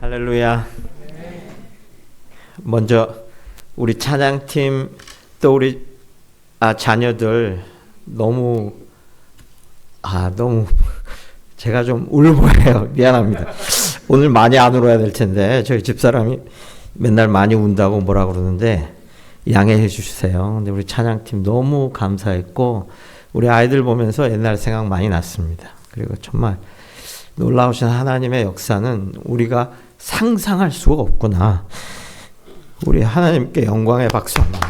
할렐루야. 먼저 우리 찬양팀 또 우리 자녀들 너무 제가 좀 울보여요. 미안합니다. 오늘 많이 안 울어야 될 텐데 저희 집사람이 맨날 많이 운다고 뭐라 그러는데 양해해 주세요. 근데 우리 찬양팀 너무 감사했고 우리 아이들 보면서 옛날 생각 많이 났습니다. 그리고 정말 놀라우신 하나님의 역사는 우리가 상상할 수가 없구나. 우리 하나님께 영광의 박수 합니다.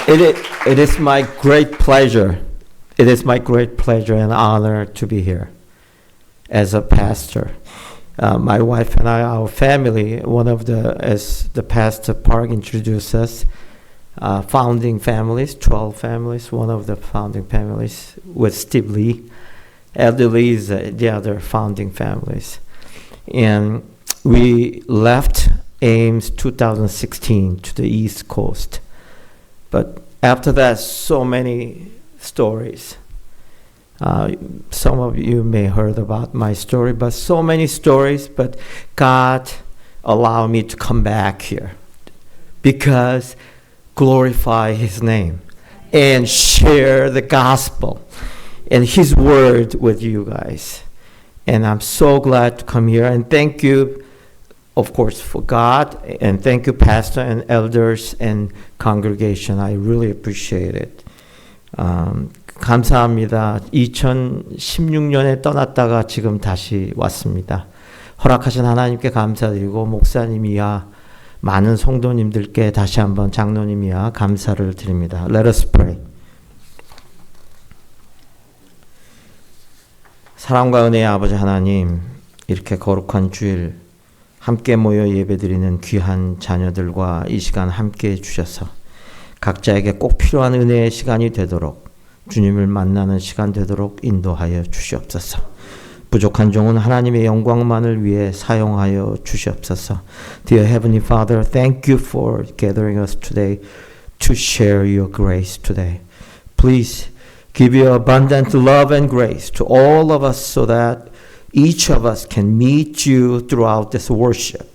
It is my great pleasure. It is my great pleasure and honor to be here as a pastor. My wife and I, our family, as the pastor Park introduced us, founding families, 12 families, one of the founding families with Steve Lee. Elder Lee is the other founding families. And we left Ames 2016 to the East Coast. But after that, so many stories. Some of you may have heard about my story, but so many stories. But God allowed me to come back here because glorify His name and share the gospel and His word with you guys. And I'm so glad to come here and thank you, of course, for God, and thank you, pastor and elders and congregation. I really appreciate it. 감사합니다. 2016년에 떠났다가 지금 다시 왔습니다. 허락하신 하나님께 감사드리고 목사님이야 많은 성도님들께 다시 한번 장로님이야 감사를 드립니다. Let us pray. 사랑과 은혜의 아버지 하나님, 이렇게 거룩한 주일 함께 모여 예배드리는 귀한 자녀들과 이 시간 함께 해주셔서 각자에게 꼭 필요한 은혜의 시간이 되도록 주님을 만나는 시간 되도록 인도하여 주시옵소서. 부족한 종은 하나님의 영광만을 위해 사용하여 주시옵소서. Dear Heavenly Father, thank you for gathering us today to share your grace today. Please give your abundant love and grace to all of us so that each of us can meet you throughout this worship.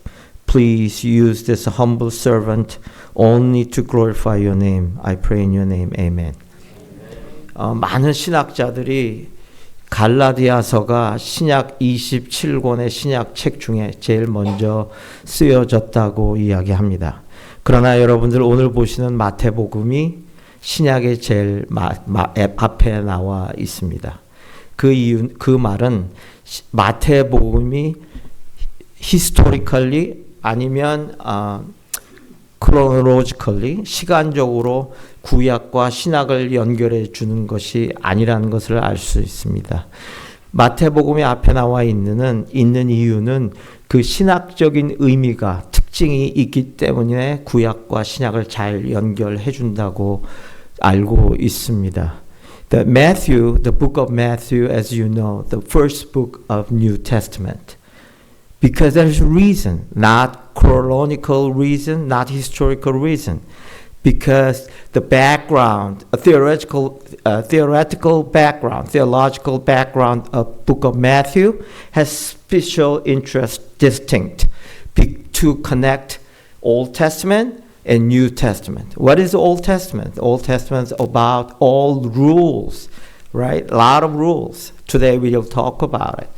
Please use this humble servant only to glorify your name. I pray in your name. Amen. 많은 신학자들이 갈라디아서가 신약 27권의 신약 책 중에 제일 먼저 쓰여졌다고 이야기합니다. 그러나 여러분들 오늘 보시는 마태복음이 신약의 제일 앞에 나와 있습니다. 그 말은 마태복음이 historically 아니면 chronologically 시간적으로 구약과 신약을 연결해 주는 것이 아니라는 것을 알 수 있습니다. 마태복음이 앞에 나와 있는 이유는 그 신학적인 의미가 특징이 있기 때문에 구약과 신약을 잘 연결해 준다고 알고 있습니다. The book of Matthew, as you know, the first book of New Testament. Because there's a reason, not chronological reason, not historical reason. Because the background, a theological background of book of Matthew has special interest distinct to connect Old Testament and New Testament. What is Old Testament? Old Testament is about all rules, right? A lot of rules. Today we will talk about it.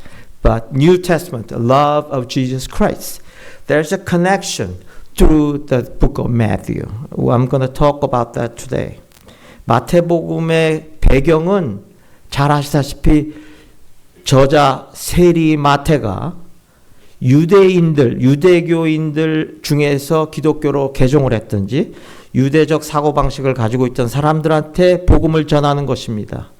But New Testament, the love of Jesus Christ. There's a connection through the book of Matthew. I'm going to talk about that today. 마태복음의 배경은 잘 아시다시피 저자 세리 마태가 유대교인들 중에서 기독교로 개종을 했든지 유대적 사고방식을 가지고 있던 사람들한테 복음을 전하는 것입니다.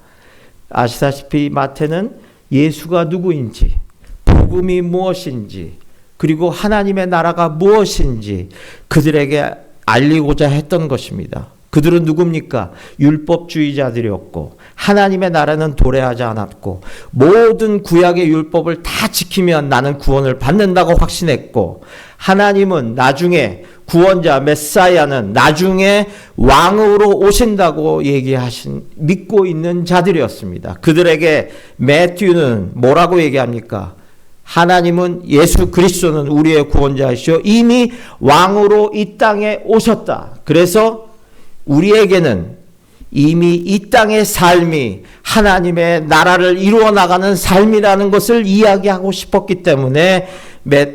아시다시피 마태는 예수가 누구인지, 복음이 무엇인지, 그리고 하나님의 나라가 무엇인지 그들에게 알리고자 했던 것입니다. 그들은 누굽니까? 율법주의자들이었고 하나님의 나라는 도래하지 않았고 모든 구약의 율법을 다 지키면 나는 구원을 받는다고 확신했고 하나님은 나중에 구원자 메사야는 나중에 왕으로 오신다고 믿고 있는 자들이었습니다. 그들에게 매튜는 뭐라고 얘기합니까? 하나님은 예수 그리스도는 우리의 구원자이시오. 이미 왕으로 이 땅에 오셨다. 그래서 우리에게는 이미 이 땅의 삶이 하나님의 나라를 이루어 나가는 삶이라는 것을 이야기하고 싶었기 때문에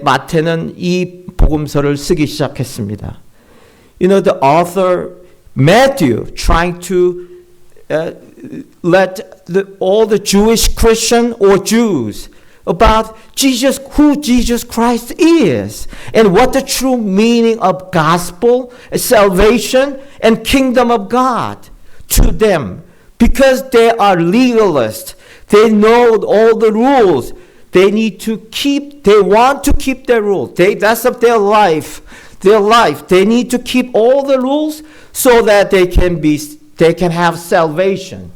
마태는 이 복음서를 쓰기 시작했습니다. You know, the author Matthew trying to let all the Jewish Christian or Jews about Jesus, who Jesus Christ is, and what the true meaning of gospel, salvation, and kingdom of God to them, because they are legalists. They know all the rules. They need to keep. They want to keep their rules. That's of their life. Their life. They need to keep all the rules so that they can have salvation.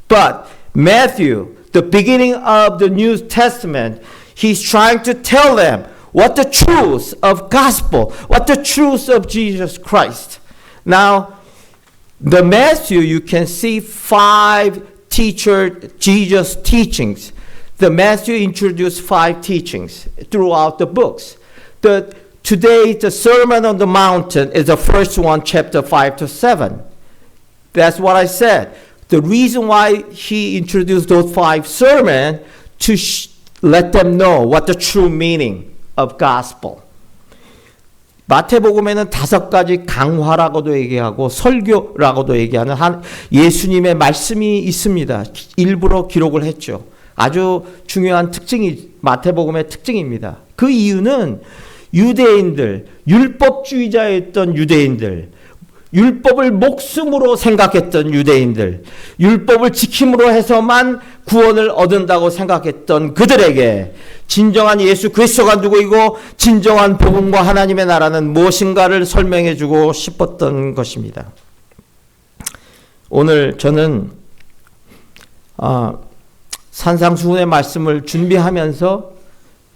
But Matthew, the beginning of the New Testament, he's trying to tell them what the truth of gospel, what the truth of Jesus Christ. Now, the Matthew, you can see 5 Jesus teachings. The Matthew introduced 5 teachings throughout the books. Today, the Sermon on the Mountain is the first one, chapter 5 to 7. That's what I said. The reason why he introduced those 5 sermons to let them know what the true meaning of gospel. 마태복음에는 5가지 강화라고도 얘기하고 설교라고도 얘기하는 예수님의 말씀이 있습니다. 일부러 기록을 했죠. 아주 중요한 특징이 마태복음의 특징입니다. 그 이유는 유대인들, 율법주의자였던 유대인들, 율법을 목숨으로 생각했던 유대인들, 율법을 지킴으로 해서만 구원을 얻는다고 생각했던 그들에게 진정한 예수 그리스도가 누구이고 진정한 복음과 하나님의 나라는 무엇인가를 설명해 주고 싶었던 것입니다. 오늘 저는 산상수훈의 말씀을 준비하면서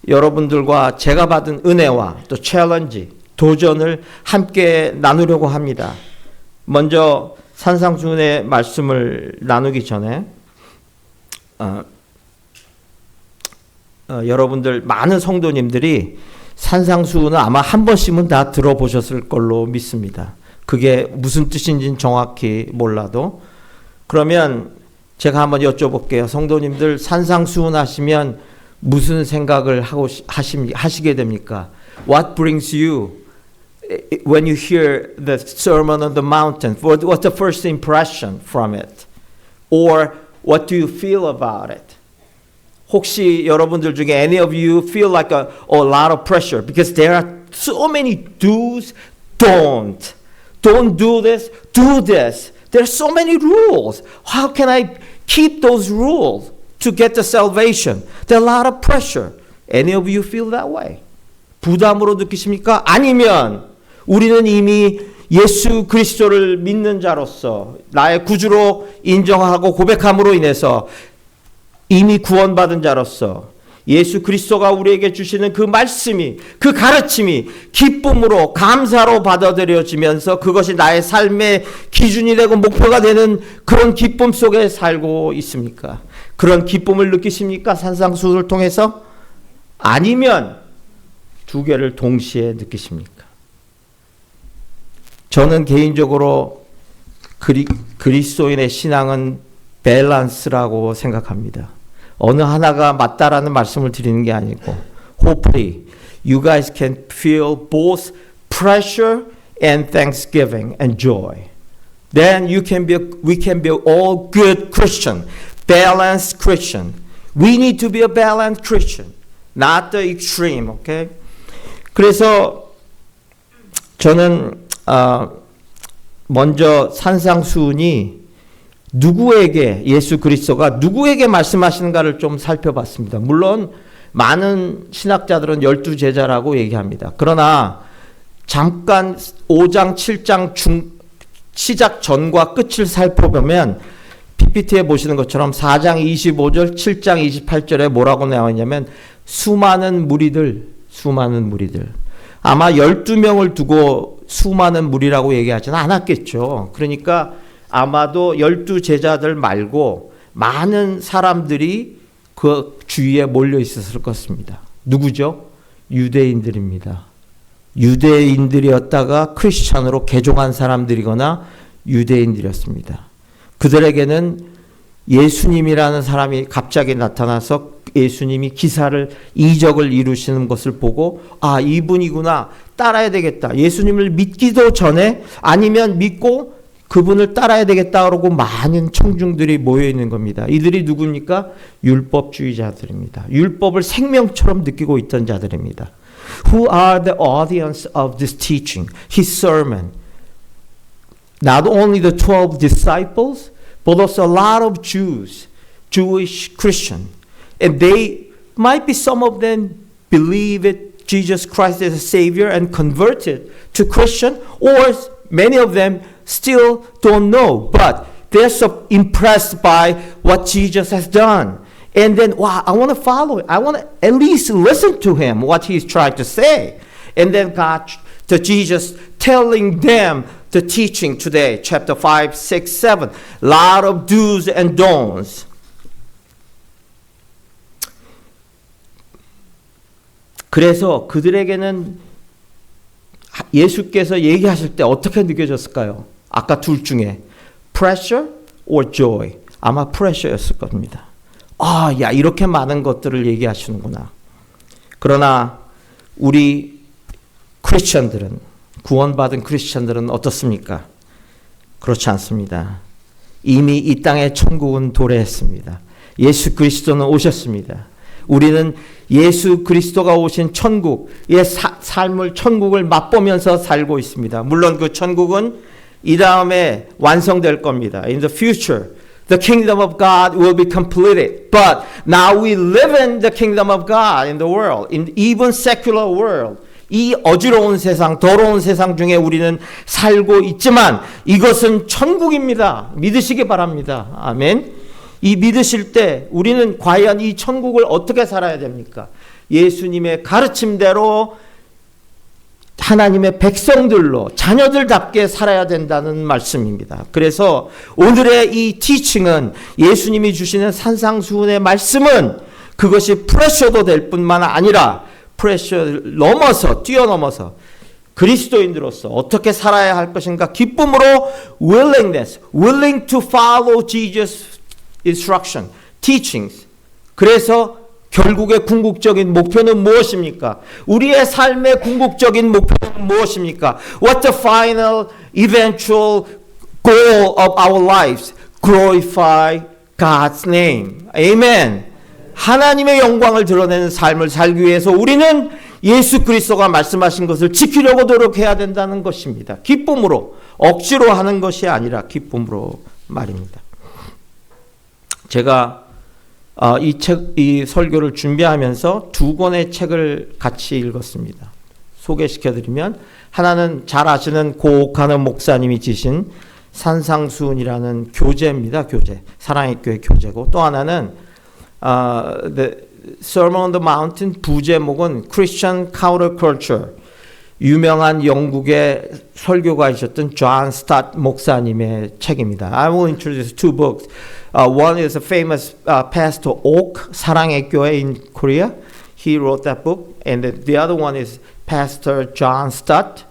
여러분들과 제가 받은 은혜와 또 챌린지, 도전을 함께 나누려고 합니다. 먼저 산상수훈의 말씀을 나누기 전에 여러분들 많은 성도님들이 산상수훈은 아마 한 번씩은 다 들어보셨을 걸로 믿습니다. 그게 무슨 뜻인지는 정확히 몰라도. 그러면 제가 한번 여쭤볼게요. 성도님들 산상수훈 하시면 무슨 생각을 하시게 됩니까? What brings you when you hear the Sermon on the Mountain? What's the first impression from it? Or what do you feel about it? 혹시 여러분들 중에 any of you feel like a lot of pressure because there are so many do's, don't do this, do this. There are so many rules. How can I keep those rules to get the salvation? There are a lot of pressure. Any of you feel that way? 부담으로 느끼십니까? 아니면 우리는 이미 예수 그리스도를 믿는 자로서 나의 구주로 인정하고 고백함으로 인해서 이미 구원받은 자로서 예수 그리스도가 우리에게 주시는 그 말씀이, 그 가르침이 기쁨으로 감사로 받아들여지면서 그것이 나의 삶의 기준이 되고 목표가 되는 그런 기쁨 속에 살고 있습니까? 그런 기쁨을 느끼십니까? 산상수훈을 통해서? 아니면 2개를 동시에 느끼십니까? 저는 개인적으로 그리스도인의 신앙은 밸런스라고 생각합니다. 어느 하나가 맞다라는 말씀을 드리는 게 아니고 hopefully you guys can feel both pressure and thanksgiving and joy. Then we can be all good Christian, balanced Christian. We need to be a balanced Christian, not the extreme, okay? 그래서 저는 먼저 산상수훈이 누구에게 예수 그리스도가 누구에게 말씀하시는가를 좀 살펴봤습니다. 물론 많은 신학자들은 12제자라고 얘기합니다. 그러나 잠깐 5장 7장 시작 전과 끝을 살펴보면 PPT에 보시는 것처럼 4장 25절 7장 28절에 뭐라고 나와 있냐면 수많은 무리들 아마 12명을 두고 수많은 무리라고 얘기하지는 않았겠죠. 그러니까 아마도 12제자들 말고 많은 사람들이 그 주위에 몰려 있었을 것입니다. 누구죠? 유대인들입니다. 유대인들이었다가 크리스찬으로 개종한 사람들이거나 유대인들이었습니다. 그들에게는 예수님이라는 사람이 갑자기 나타나서 예수님이 기사를 이적을 이루시는 것을 보고 아 이분이구나 따라야 되겠다. 예수님을 믿기도 전에 아니면 믿고 그분을 따라야 되겠다 그러고 많은 청중들이 모여 있는 겁니다. 이들이 누굽니까? 율법주의자들입니다. 율법을 생명처럼 느끼고 있던 자들입니다. Who are the audience of this teaching, his sermon? Not only the 12 disciples, but also a lot of Jews, Jewish Christians. And they might be some of them believe it, Jesus Christ as a Savior and converted to Christian, or many of them still don't know, but they're so impressed by what Jesus has done. And then, wow, I want to follow it. I want to at least listen to him, what he's trying to say. And then God, to Jesus telling them the teaching today, chapter 5, 6, 7, lot of do's and don'ts. 그래서 그들에게는 예수께서 얘기하실 때 어떻게 느껴졌을까요? 아까 둘 중에 pressure or joy. 아마 pressure였을 겁니다. 아, 야, 이렇게 많은 것들을 얘기하시는구나. 그러나 우리 크리스천들은, 구원받은 크리스천들은 어떻습니까? 그렇지 않습니다. 이미 이 땅의 천국은 도래했습니다. 예수 그리스도는 오셨습니다. 우리는 예수 그리스도가 오신 천국의 삶을, 천국을 맛보면서 살고 있습니다. 물론 그 천국은 이 다음에 완성될 겁니다. In the future, the kingdom of God will be completed. But now we live in the kingdom of God in the world, in even secular world. 이 어지러운 세상, 더러운 세상 중에 우리는 살고 있지만 이것은 천국입니다. 믿으시기 바랍니다. 아멘. 이 믿으실 때 우리는 과연 이 천국을 어떻게 살아야 됩니까? 예수님의 가르침대로 하나님의 백성들로 자녀들답게 살아야 된다는 말씀입니다. 그래서 오늘의 이 티칭은 예수님이 주시는 산상수훈의 말씀은 그것이 프레셔도 될 뿐만 아니라 프레셔를 넘어서 뛰어넘어서 그리스도인으로서 어떻게 살아야 할 것인가 기쁨으로 willingness, willing to follow Jesus' instruction, teachings. 그래서 결국의 궁극적인 목표는 무엇입니까? 우리의 삶의 궁극적인 목표는 무엇입니까? What the final eventual goal of our lives? Glorify God's name. Amen. 하나님의 영광을 드러내는 삶을 살기 위해서 우리는 예수 그리스도가 말씀하신 것을 지키려고 노력해야 된다는 것입니다. 기쁨으로, 억지로 하는 것이 아니라 기쁨으로 말입니다. 제가 이 설교를 준비하면서 두 권의 책을 같이 읽었습니다. 소개시켜드리면 하나는 잘 아시는 고옥하는 목사님이 지신 산상수훈이라는 교재입니다. 교재. 사랑의 교회 교재고 또 하나는 The Sermon on the Mountain 부제목은 Christian Counterculture. 유명한 영국의 설교가이셨던 존 스타트 목사님의 책입니다. I will introduce two books. One is a famous pastor Oak 사랑의 교회 in Korea. He wrote that book, and the other one is Pastor John Stott,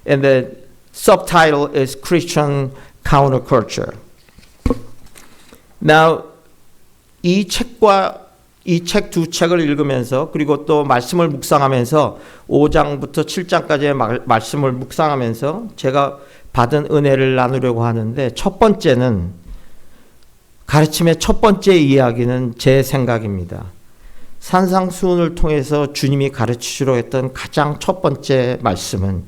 and the subtitle is Christian Counterculture. Now, 이 책 두 책을 읽으면서 그리고 또 말씀을 묵상하면서 5장부터 7장까지의 말씀을 묵상하면서 제가 받은 은혜를 나누려고 하는데 첫 번째는 가르침의 첫 번째 이야기는 제 생각입니다. 산상수훈을 통해서 주님이 가르치시려 했던 가장 첫 번째 말씀은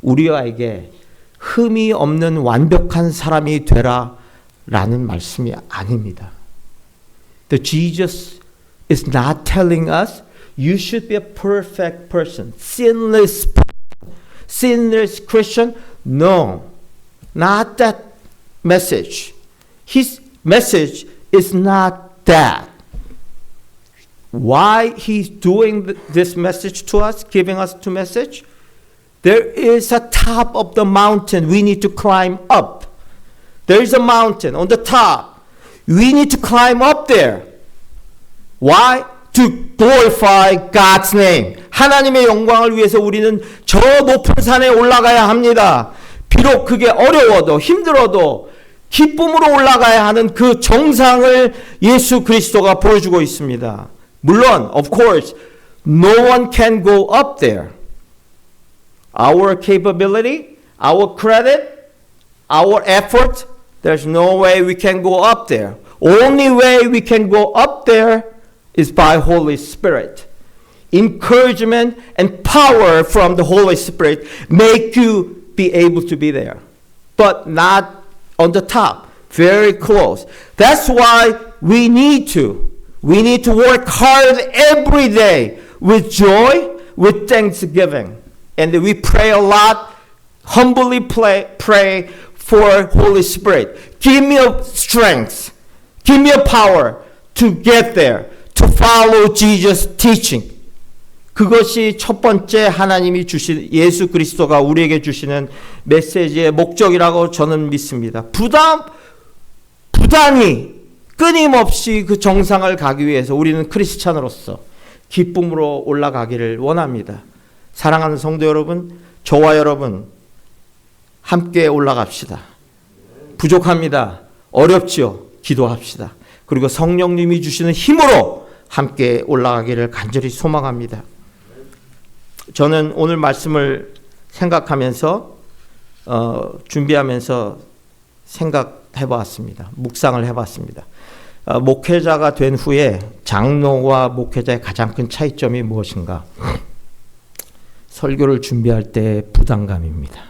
우리에게 흠이 없는 완벽한 사람이 되라 라는 말씀이 아닙니다. The Jesus is not telling us you should be a perfect person, sinless Christian. No, not that message. His message is not that. Why he's doing this message to us, giving us the message? There is a top of the mountain we need to climb up. There is a mountain on the top. We need to climb up there. Why? to glorify God's name. 하나님의 영광을 위해서 우리는 저 높은 산에 올라가야 합니다. 비록 그게 어려워도 힘들어도 기쁨으로 올라가야 하는 그 정상을 예수 그리스도가 보여주고 있습니다. 물론, of course, no one can go up there. Our capability, our credit, our effort, there's no way we can go up there. Only way we can go up there is by Holy Spirit. Encouragement and power from the Holy Spirit make you be able to be there. But not on the top, very close. That's why we need to work hard every day with joy, with thanksgiving. And we pray a lot, humbly pray for Holy Spirit. Give me a strength, give me a power to get there, to follow Jesus' teaching. 그것이 첫 번째 하나님이 주신 예수 그리스도가 우리에게 주시는 메시지의 목적이라고 저는 믿습니다. 부단히 끊임없이 그 정상을 가기 위해서 우리는 크리스찬으로서 기쁨으로 올라가기를 원합니다. 사랑하는 성도 여러분, 저와 여러분 함께 올라갑시다. 부족합니다. 어렵지요. 기도합시다. 그리고 성령님이 주시는 힘으로 함께 올라가기를 간절히 소망합니다. 저는 오늘 말씀을 생각하면서 준비하면서 생각해 봤습니다. 묵상을 해 봤습니다. 목회자가 된 후에 장로와 목회자의 가장 큰 차이점이 무엇인가? 설교를 준비할 때 부담감입니다.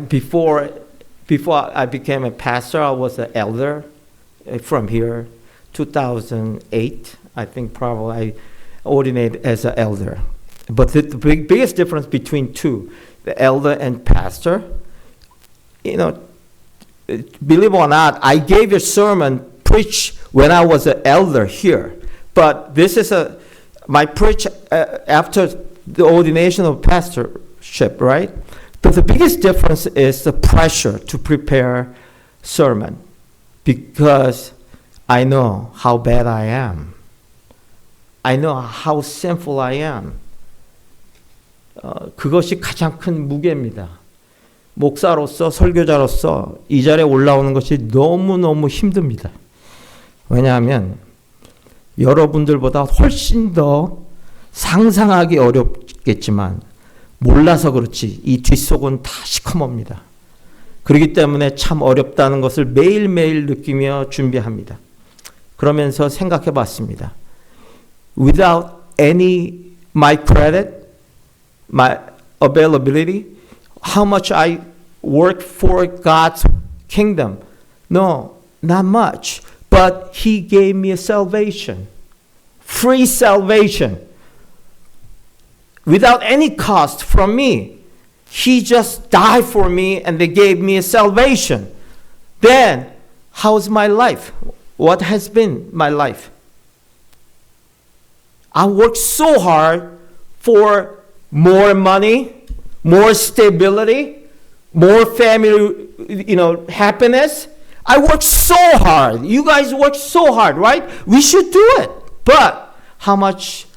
Before I became a pastor, I was an elder from here. 2008, I think probably I ordinated as an elder. But the biggest difference between two, the elder and pastor, believe it or not, I gave a sermon preached when I was an elder here. But this is my preach after the ordination of pastorship, right? But the biggest difference is the pressure to prepare sermon, because I know how bad I am. I know how sinful I am. 그것이 가장 큰 무게입니다. 목사로서 설교자로서 이 자리에 올라오는 것이 너무너무 힘듭니다. 왜냐하면 여러분들보다 훨씬 더 상상하기 어렵겠지만 몰라서 그렇지 이 뒷속은 다 시커멉니다. 그렇기 때문에 참 어렵다는 것을 매일매일 느끼며 준비합니다. 그러면서 생각해 봤습니다. Without any my credit, my availability, how much I work for God's kingdom? No, not much. But He gave me a salvation, free salvation, without any cost from me. He just died for me and they gave me a salvation. Then, how's my life? What has been my life? I worked so hard for more money, more stability, more family, happiness. I worked so hard. You guys work so hard, right? We should do it. But how much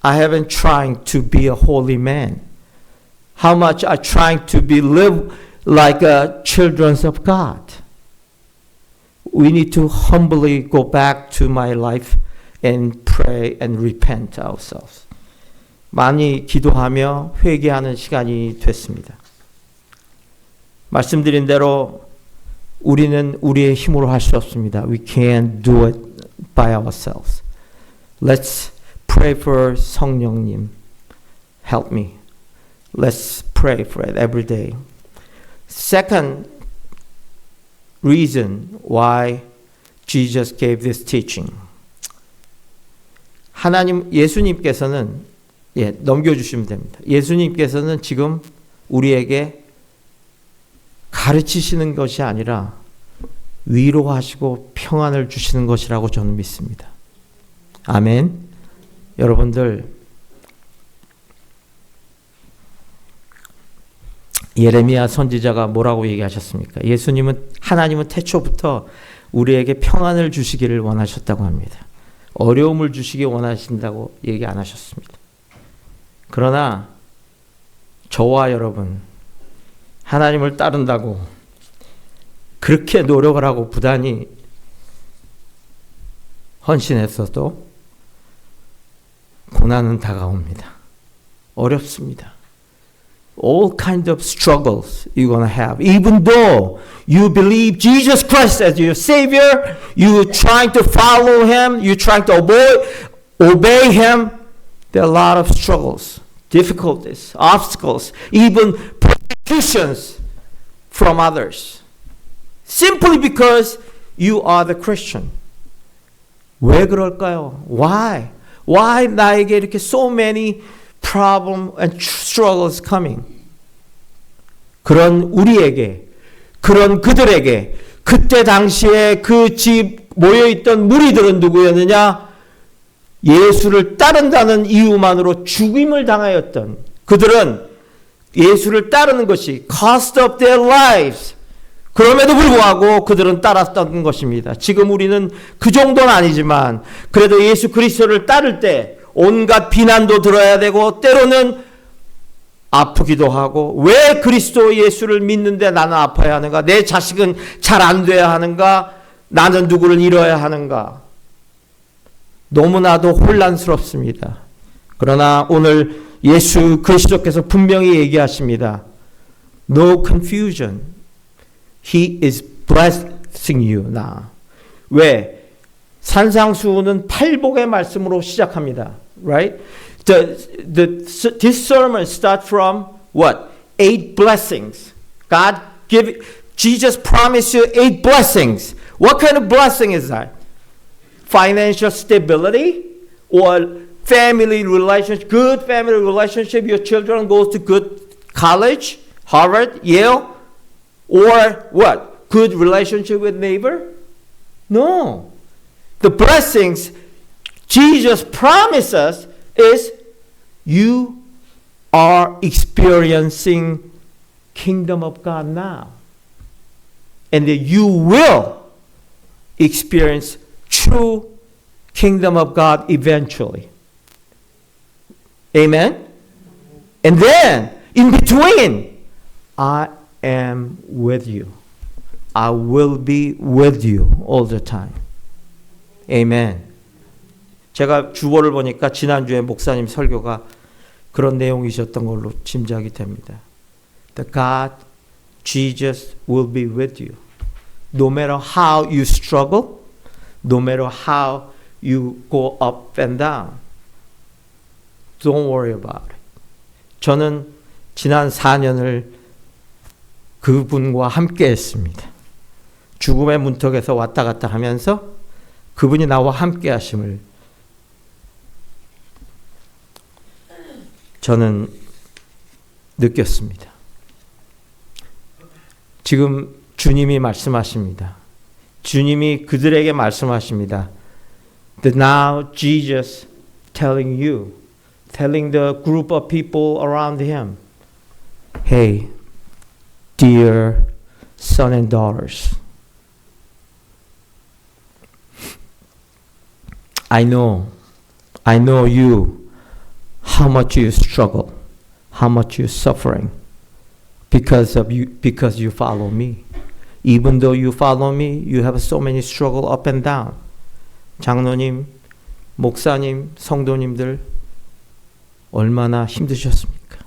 I have been trying to be a holy man. How much I trying to live like children of God. We need to humbly go back to my life and pray and repent ourselves. 많이 기도하며 회개하는 시간이 됐습니다. 말씀드린 대로 우리는 우리의 힘으로 할 수 없습니다. We can't do it by ourselves. Let's pray for 성령님. Help me. Let's pray for it every day. Second reason why Jesus gave this teaching. 예수님께서는 넘겨주시면 됩니다. 예수님께서는 지금 우리에게 가르치시는 것이 아니라 위로하시고 평안을 주시는 것이라고 저는 믿습니다. 아멘. 여러분들 예레미야 선지자가 뭐라고 얘기하셨습니까? 하나님은 태초부터 우리에게 평안을 주시기를 원하셨다고 합니다. 어려움을 주시기 원하신다고 얘기 안 하셨습니다. 그러나 저와 여러분, 하나님을 따른다고 그렇게 노력을 하고 부단히 헌신했어도 고난은 다가옵니다. 어렵습니다. All kinds of struggles you're going to have. Even though you believe Jesus Christ as your Savior, you're trying to follow Him, you're trying to obey Him, there are a lot of struggles, difficulties, obstacles, even persecutions from others. Simply because you are the Christian. 왜 그럴까요? Why? Why 나에게 이렇게 so many problems and struggles coming? 그런 우리에게, 그런 그들에게, 그때 당시에 그 집 모여있던 무리들은 누구였느냐? 예수를 따른다는 이유만으로 죽임을 당하였던 그들은 예수를 따르는 것이 cost of their lives. 그럼에도 불구하고 그들은 따랐던 것입니다. 지금 우리는 그 정도는 아니지만 그래도 예수 그리스도를 따를 때 온갖 비난도 들어야 되고 때로는 아프기도 하고 왜 그리스도 예수를 믿는데 나는 아파야 하는가? 내 자식은 잘 안 돼야 하는가? 나는 누구를 잃어야 하는가? 너무나도 혼란스럽습니다. 그러나 오늘 예수 그리스도께서 분명히 얘기하십니다. No confusion. He is blessing you now. 왜? 산상수훈은 팔복의 말씀으로 시작합니다. Right? This sermon starts from what? 8 blessings. Jesus promised you 8 blessings. What kind of blessing is that? Financial stability or family relationship, good family relationship, your children go to good college, Harvard, Yale, or what? Good relationship with neighbor? No. The blessings Jesus promised us is you are experiencing kingdom of God now. And that you will experience true kingdom of God eventually. Amen? And then, in between, I am with you. I will be with you all the time. Amen. 제가 주보를 보니까 지난주에 목사님 설교가 그런 내용이셨던 걸로 짐작이 됩니다. The God, Jesus will be with you. No matter how you struggle, no matter how you go up and down. Don't worry about it. 저는 지난 4년을 그분과 함께 했습니다. 죽음의 문턱에서 왔다 갔다 하면서 그분이 나와 함께 하심을 저는 느꼈습니다. 지금 주님이 말씀하십니다. 주님이 그들에게 말씀하십니다. That now Jesus telling you, telling the group of people around him, hey, dear son and daughters, I know you, how much you struggle, how much you're suffering because you follow me. Even though you follow me, you have so many struggle up and down. 장로님, 목사님, 성도님들 얼마나 힘드셨습니까?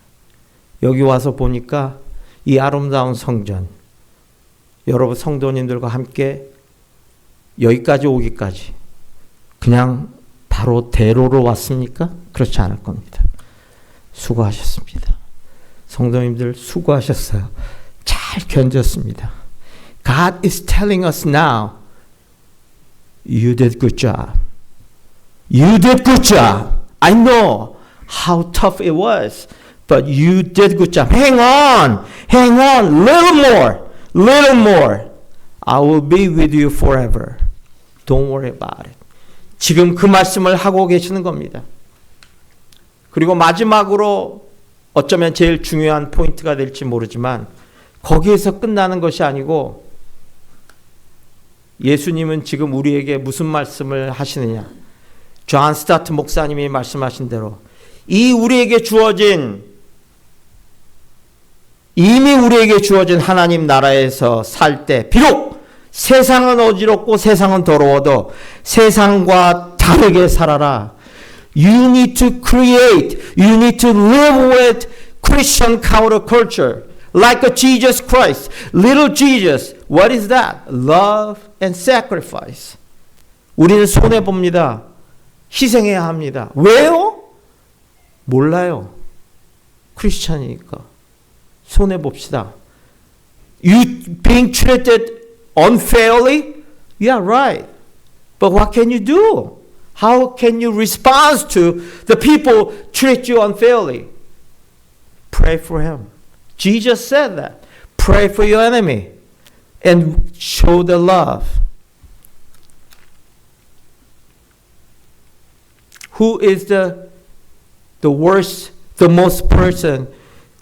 여기 와서 보니까 이 아름다운 성전, 여러분 성도님들과 함께 여기까지 오기까지 그냥 바로 대로로 왔습니까? 그렇지 않을 겁니다. 수고하셨습니다. 성도님들 수고하셨어요. 잘 견뎠습니다. God is telling us now, you did good job. You did good job. I know how tough it was, but you did good job. Hang on, little more. I will be with you forever. Don't worry about it. 지금 그 말씀을 하고 계시는 겁니다. 그리고 마지막으로 어쩌면 제일 중요한 포인트가 될지 모르지만 거기에서 끝나는 것이 아니고 예수님은 지금 우리에게 무슨 말씀을 하시느냐. 존 스타트 목사님이 말씀하신 대로 이미 우리에게 주어진 하나님 나라에서 살 때 비록 세상은 어지럽고 세상은 더러워도 세상과 다르게 살아라. You need to create, you need to live with Christian counterculture like a Jesus Christ, little Jesus. What is that? Love and sacrifice. 우리는 손해봅니다. 희생해야 합니다. 왜요? 몰라요. 크리스찬이니까. 손해봅시다. You being treated unfairly? Yeah, right. But what can you do? How can you respond to the people treat you unfairly? Pray for him. Jesus said that. Pray for your enemy and show the love. Who is the worst, the most person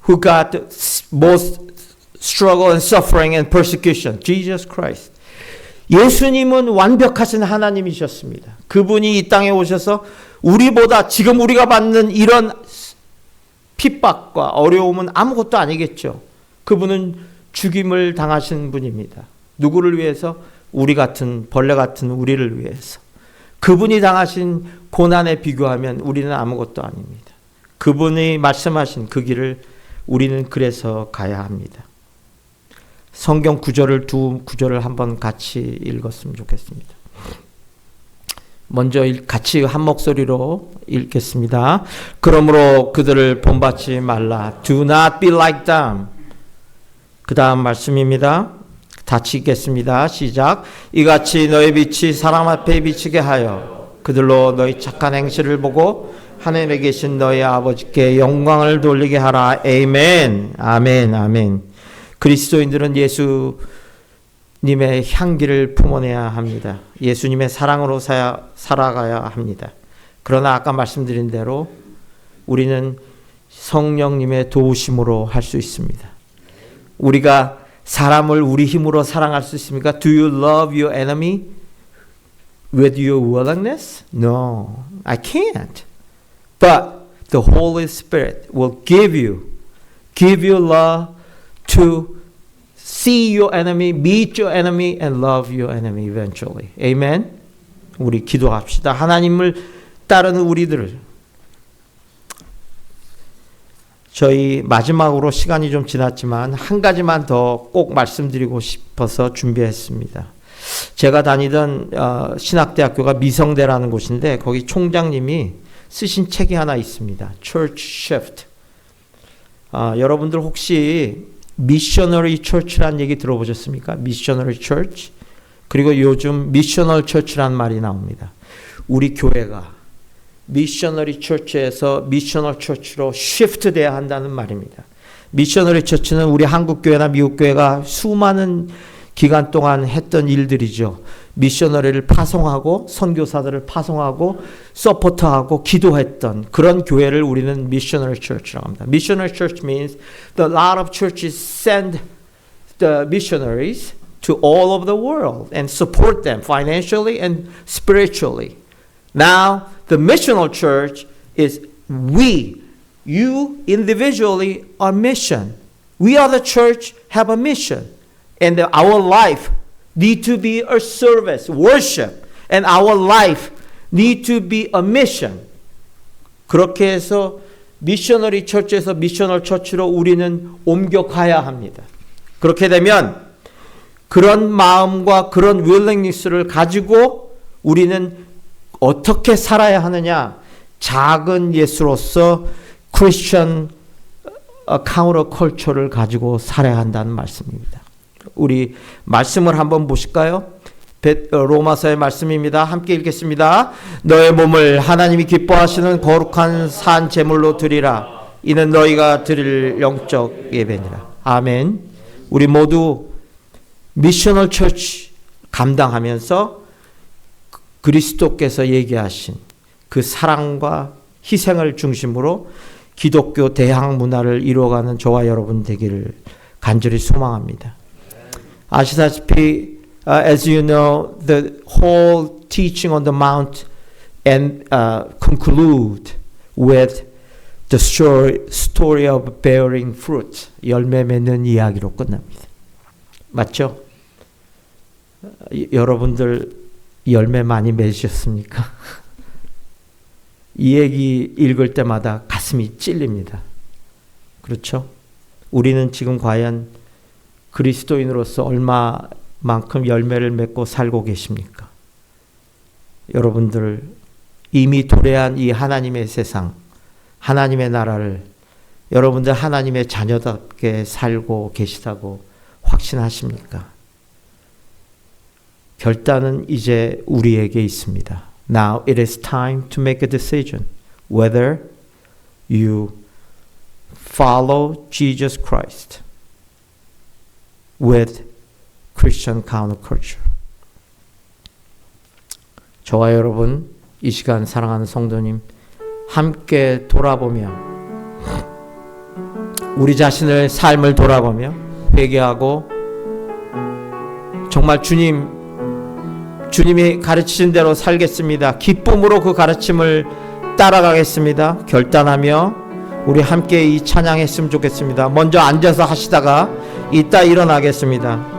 who got the most struggle and suffering and persecution? Jesus Christ. 예수님은 완벽하신 하나님이셨습니다. 그분이 이 땅에 오셔서 우리보다 지금 우리가 받는 이런 핍박과 어려움은 아무것도 아니겠죠. 그분은 죽임을 당하신 분입니다. 누구를 위해서? 우리 같은 벌레 같은 우리를 위해서. 그분이 당하신 고난에 비교하면 우리는 아무것도 아닙니다. 그분이 말씀하신 그 길을 우리는 그래서 가야 합니다. 성경 구절을 두 구절을 한번 같이 읽었으면 좋겠습니다. 먼저 같이 한 목소리로 읽겠습니다. 그러므로 그들을 본받지 말라. Do not be like them. 그 다음 말씀입니다. 같이 읽겠습니다. 시작. 이같이 너의 빛이 사람 앞에 비치게 하여 그들로 너희 착한 행실을 보고 하늘에 계신 너희 아버지께 영광을 돌리게 하라. 아멘. 아멘. 아멘. 그리스도인들은 예수님의 향기를 품어내야 합니다. 예수님의 사랑으로 살아가야 합니다. 그러나 아까 말씀드린 대로 우리는 성령님의 도우심으로 할 수 있습니다. 우리가 사람을 우리 힘으로 사랑할 수 있습니까? Do you love your enemy with your willingness? No, I can't. But the Holy Spirit will give you love to see your enemy, meet your enemy, and love your enemy eventually. Amen? 우리 기도합시다. 하나님을 따르는 우리들을. 저희 마지막으로 시간이 좀 지났지만 한 가지만 더 꼭 말씀드리고 싶어서 준비했습니다. 제가 다니던 신학대학교가 미성대라는 곳인데 거기 총장님이 쓰신 책이 하나 있습니다. Church Shift. 여러분들 혹시 미셔너리 처치라는 얘기 들어보셨습니까? 미셔너리 처치. 그리고 요즘 미셔널 처치라는 말이 나옵니다. 우리 교회가 미셔너리 처치에서 미셔널 처치로 쉬프트 돼야 한다는 말입니다. 미셔너리 처치는 우리 한국 교회나 미국 교회가 수많은 기간 동안 했던 일들이죠. 미셔너리를 파송하고 선교사들을 파송하고 서포터하고 기도했던 그런 교회를 우리는 missionary church라고 합니다. Missionary church means that a lot of churches send the missionaries to all over the world and support them financially and spiritually. Now, the missional church is you individually are mission. We are the church, have a mission. And our life need to be a service, worship. And our life need to be a mission. 그렇게 해서 미셔너리 처치에서 미셔널 처치로 우리는 옮겨가야 합니다. 그렇게 되면 그런 마음과 그런 willingness를 가지고 우리는 어떻게 살아야 하느냐? 작은 예수로서 크리스천 카운터 컬처를 가지고 살아야 한다는 말씀입니다. 우리 말씀을 한번 보실까요? 로마서의 말씀입니다. 함께 읽겠습니다. 너의 몸을 하나님이 기뻐하시는 거룩한 산 제물로 드리라. 이는 너희가 드릴 영적 예배니라. 아멘. 우리 모두 미셔널 처치 감당하면서 그리스도께서 얘기하신 그 사랑과 희생을 중심으로 기독교 대학 문화를 이루어가는 저와 여러분 되기를 간절히 소망합니다. 아시다시피 as you know, the whole teaching on the mount and conclude with the story of bearing fruit. 열매 맺는 이야기로 끝납니다. 맞죠? 여러분들 열매 많이 맺으셨습니까? 이 얘기 읽을 때마다 가슴이 찔립니다. 그렇죠? 우리는 지금 과연 그리스도인으로서 얼마만큼 열매를 맺고 살고 계십니까? 여러분들 이미 도래한 이 하나님의 세상, 하나님의 나라를 여러분들 하나님의 자녀답게 살고 계시다고 확신하십니까? 결단은 이제 우리에게 있습니다. Now it is time to make a decision whether you follow Jesus Christ with Christian counterculture. 저와 여러분 이 시간 사랑하는 성도님 함께 돌아보며 우리 자신의 삶을 돌아보며 회개하고 정말 주님이 가르치신 대로 살겠습니다. 기쁨으로 그 가르침을 따라가겠습니다. 결단하며 우리 함께 이 찬양했으면 좋겠습니다. 먼저 앉아서 하시다가 이따 일어나겠습니다.